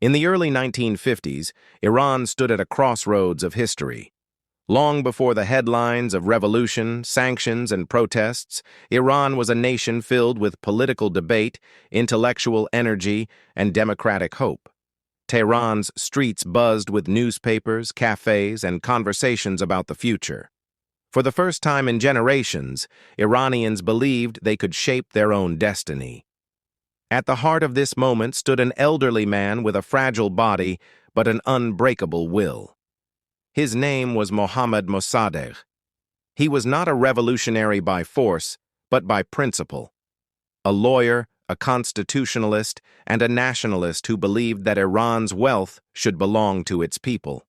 In the early 1950s, Iran stood at a crossroads of history. Long before the headlines of revolution, sanctions, and protests, Iran was a nation filled with political debate, intellectual energy, and democratic hope. Tehran's streets buzzed with newspapers, cafes, and conversations about the future. For the first time in generations, Iranians believed they could shape their own destiny. At the heart of this moment stood an elderly man with a fragile body but an unbreakable will. His name was Mohammad Mossadegh. He was not a revolutionary by force, but by principle. A lawyer, a constitutionalist, and a nationalist who believed that Iran's wealth should belong to its people.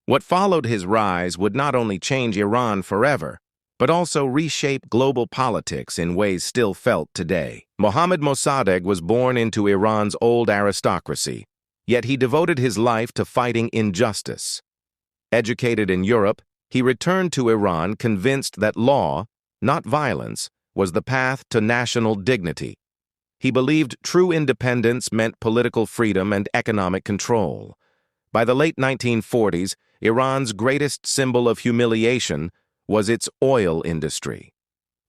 What followed his rise would not only change Iran forever, but also reshape global politics in ways still felt today. Mohammad Mossadegh was born into Iran's old aristocracy, yet he devoted his life to fighting injustice. Educated in Europe, he returned to Iran convinced that law, not violence, was the path to national dignity. He believed true independence meant political freedom and economic control. By the late 1940s, Iran's greatest symbol of humiliation was its oil industry.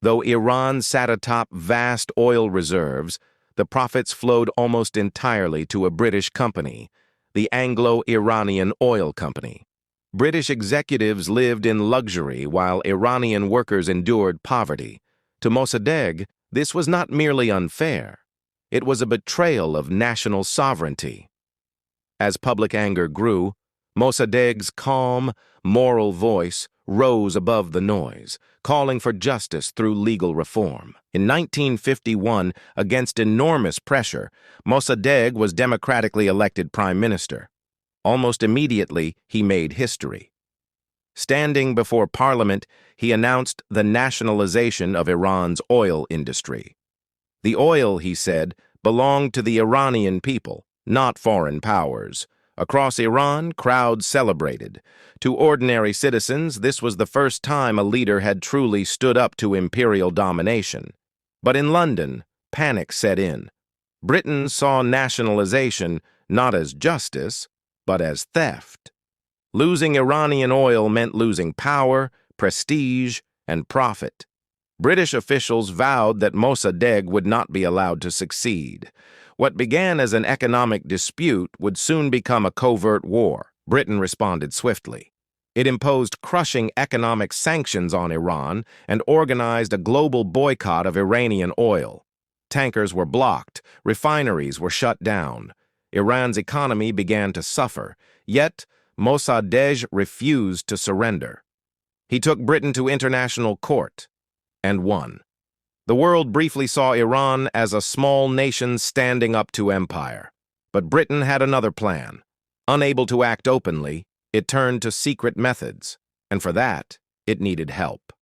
Though Iran sat atop vast oil reserves, the profits flowed almost entirely to a British company, the Anglo-Iranian Oil Company. British executives lived in luxury while Iranian workers endured poverty. To Mossadegh, this was not merely unfair. It was a betrayal of national sovereignty. As public anger grew, Mossadegh's calm, moral voice rose above the noise, calling for justice through legal reform. In 1951, against enormous pressure, Mossadegh was democratically elected prime minister. Almost immediately, he made history. Standing before parliament, he announced the nationalization of Iran's oil industry. The oil, he said, belonged to the Iranian people, not foreign powers. Across Iran, crowds celebrated. To ordinary citizens, this was the first time a leader had truly stood up to imperial domination. But in London, panic set in. Britain saw nationalization not as justice, but as theft. Losing Iranian oil meant losing power, prestige, and profit. British officials vowed that Mossadegh would not be allowed to succeed. What began as an economic dispute would soon become a covert war. Britain responded swiftly. It imposed crushing economic sanctions on Iran and organized a global boycott of Iranian oil. Tankers were blocked, refineries were shut down. Iran's economy began to suffer, yet Mossadegh refused to surrender. He took Britain to international court and won. The world briefly saw Iran as a small nation standing up to empire. But Britain had another plan. Unable to act openly, it turned to secret methods, and for that, it needed help.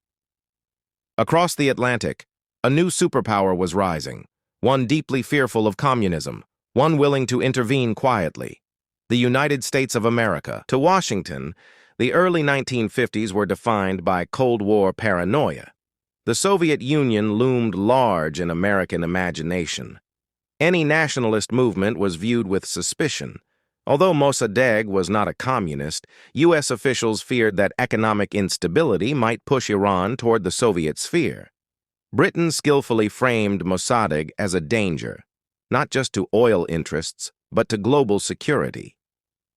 Across the Atlantic, a new superpower was rising, one deeply fearful of communism, one willing to intervene quietly. The United States of America. To Washington, the early 1950s were defined by Cold War paranoia. The Soviet Union loomed large in American imagination. Any nationalist movement was viewed with suspicion. Although Mossadegh was not a communist, U.S. officials feared that economic instability might push Iran toward the Soviet sphere. Britain skillfully framed Mossadegh as a danger, not just to oil interests, but to global security.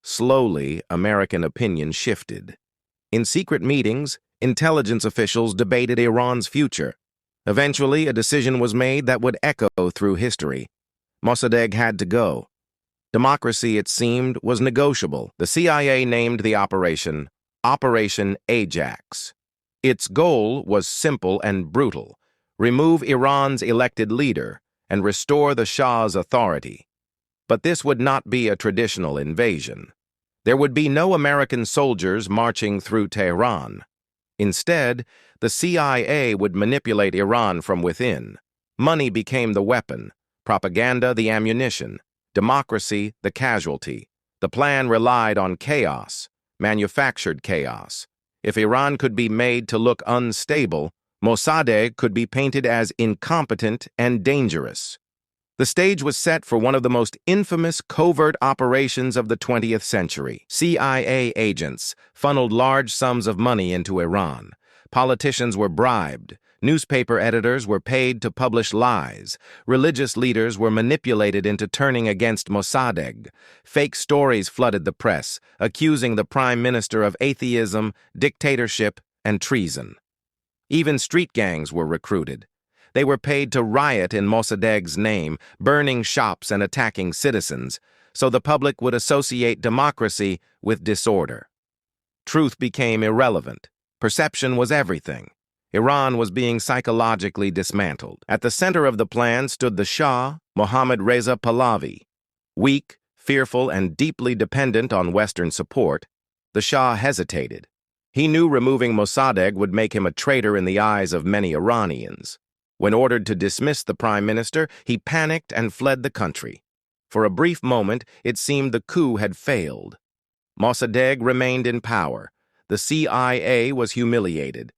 Slowly, American opinion shifted. In secret meetings, intelligence officials debated Iran's future. Eventually, a decision was made that would echo through history. Mossadegh had to go. Democracy, it seemed, was negotiable. The CIA named the operation Operation Ajax. Its goal was simple and brutal: remove Iran's elected leader and restore the Shah's authority. But this would not be a traditional invasion. There would be no American soldiers marching through Tehran. Instead, the CIA would manipulate Iran from within. Money became the weapon, propaganda the ammunition, democracy the casualty. The plan relied on chaos, manufactured chaos. If Iran could be made to look unstable, Mossadegh could be painted as incompetent and dangerous. The stage was set for one of the most infamous covert operations of the 20th century. CIA agents funneled large sums of money into Iran. Politicians were bribed. Newspaper editors were paid to publish lies. Religious leaders were manipulated into turning against Mossadegh. Fake stories flooded the press, accusing the prime minister of atheism, dictatorship, and treason. Even street gangs were recruited. They were paid to riot in Mossadegh's name, burning shops and attacking citizens, so the public would associate democracy with disorder. Truth became irrelevant. Perception was everything. Iran was being psychologically dismantled. At the center of the plan stood the Shah, Mohammad Reza Pahlavi. Weak, fearful, and deeply dependent on Western support, the Shah hesitated. He knew removing Mossadegh would make him a traitor in the eyes of many Iranians. When ordered to dismiss the prime minister, he panicked and fled the country. For a brief moment, it seemed the coup had failed. Mossadegh remained in power. The CIA was humiliated.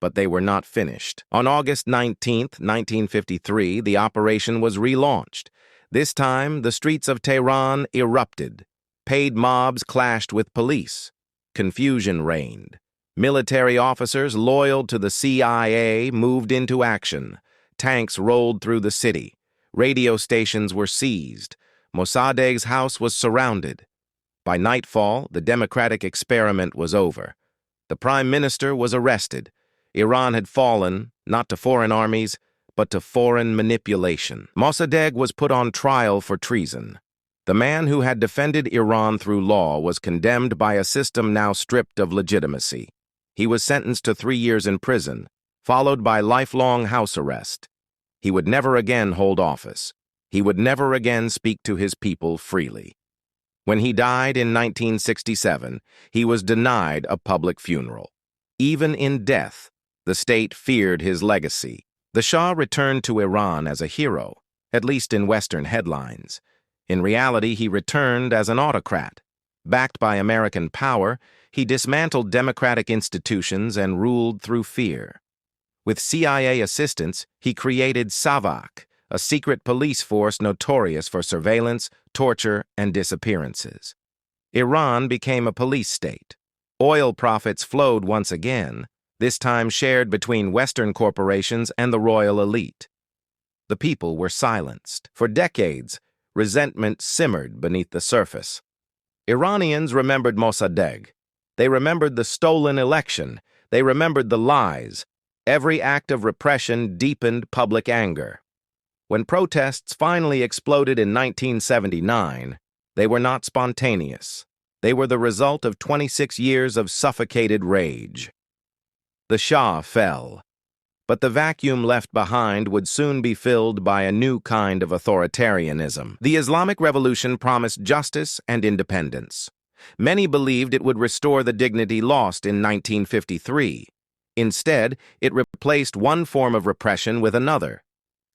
But they were not finished. On August 19, 1953, the operation was relaunched. This time, the streets of Tehran erupted. Paid mobs clashed with police. Confusion reigned. Military officers loyal to the CIA moved into action. Tanks rolled through the city. Radio stations were seized. Mossadegh's house was surrounded. By nightfall, the democratic experiment was over. The prime minister was arrested. Iran had fallen, not to foreign armies, but to foreign manipulation. Mossadegh was put on trial for treason. The man who had defended Iran through law was condemned by a system now stripped of legitimacy. He was sentenced to 3 years in prison, followed by lifelong house arrest. He would never again hold office. He would never again speak to his people freely. When he died in 1967, he was denied a public funeral. Even in death, the state feared his legacy. The Shah returned to Iran as a hero, at least in Western headlines. In reality, he returned as an autocrat. Backed by American power, he dismantled democratic institutions and ruled through fear. With CIA assistance, he created Savak, a secret police force notorious for surveillance, torture, and disappearances. Iran became a police state. Oil profits flowed once again, this time shared between Western corporations and the royal elite. The people were silenced. For decades, resentment simmered beneath the surface. Iranians remembered Mossadegh. They remembered the stolen election. They remembered the lies. Every act of repression deepened public anger. When protests finally exploded in 1979, they were not spontaneous. They were the result of 26 years of suffocated rage. The Shah fell, but the vacuum left behind would soon be filled by a new kind of authoritarianism. The Islamic Revolution promised justice and independence. Many believed it would restore the dignity lost in 1953. Instead, it replaced one form of repression with another.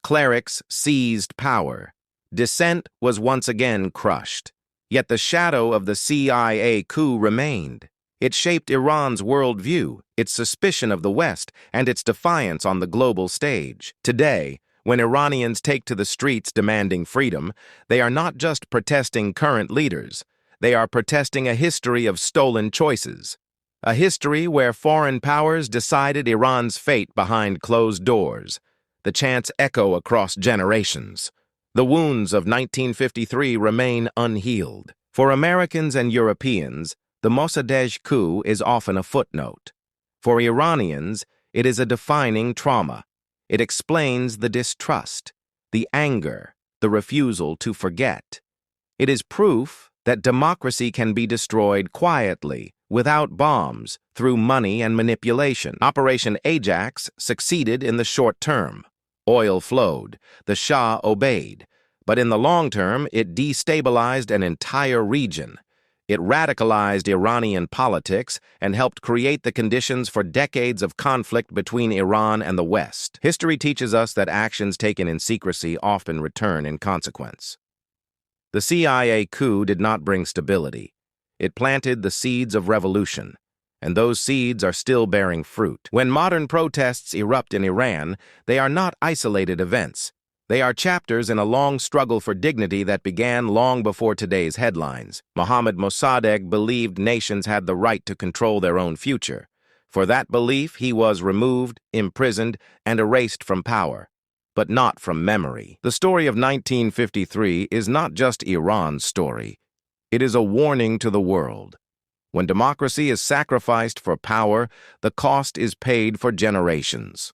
Clerics seized power. Dissent was once again crushed. Yet the shadow of the CIA coup remained. It shaped Iran's worldview, its suspicion of the West, and its defiance on the global stage. Today, when Iranians take to the streets demanding freedom, they are not just protesting current leaders. They are protesting a history of stolen choices. A history where foreign powers decided Iran's fate behind closed doors. The chants echo across generations. The wounds of 1953 remain unhealed. For Americans and Europeans, the Mossadegh coup is often a footnote. For Iranians, it is a defining trauma. It explains the distrust, the anger, the refusal to forget. It is proof that democracy can be destroyed quietly, without bombs, through money and manipulation. Operation Ajax succeeded in the short term. Oil flowed. The Shah obeyed. But in the long term, it destabilized an entire region. It radicalized Iranian politics and helped create the conditions for decades of conflict between Iran and the West. History teaches us that actions taken in secrecy often return in consequence. The CIA coup did not bring stability. It planted the seeds of revolution, and those seeds are still bearing fruit. When modern protests erupt in Iran, they are not isolated events. They are chapters in a long struggle for dignity that began long before today's headlines. Mohammad Mossadegh believed nations had the right to control their own future. For that belief, he was removed, imprisoned, and erased from power, but not from memory. The story of 1953 is not just Iran's story. It is a warning to the world. When democracy is sacrificed for power, the cost is paid for generations.